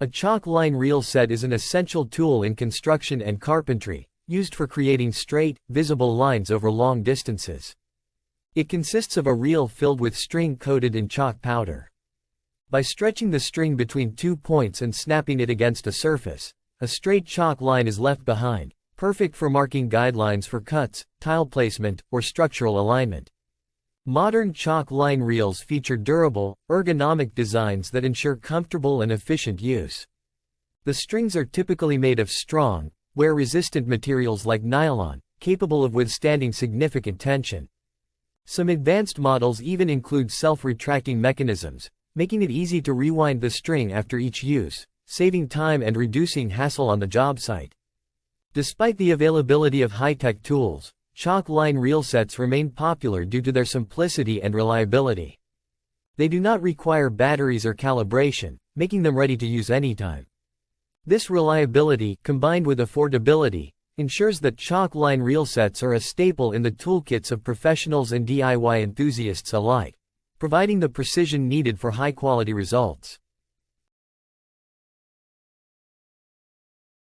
A chalk line reel set is an essential tool in construction and carpentry, used for creating straight, visible lines over long distances. It consists of a reel filled with string coated in chalk powder. By stretching the string between 2 points and snapping it against a surface, a straight chalk line is left behind, perfect for marking guidelines for cuts, tile placement, or structural alignment. Modern chalk line reels feature durable, ergonomic designs that ensure comfortable and efficient use. The strings are typically made of strong, wear-resistant materials like nylon, capable of withstanding significant tension. Some advanced models even include self-retracting mechanisms, making it easy to rewind the string after each use, saving time and reducing hassle on the job site. Despite the availability of high-tech tools, chalk line reel sets remain popular due to their simplicity and reliability. They do not require batteries or calibration, making them ready to use anytime. This reliability, combined with affordability, ensures that chalk line reel sets are a staple in the toolkits of professionals and DIY enthusiasts alike, providing the precision needed for high-quality results.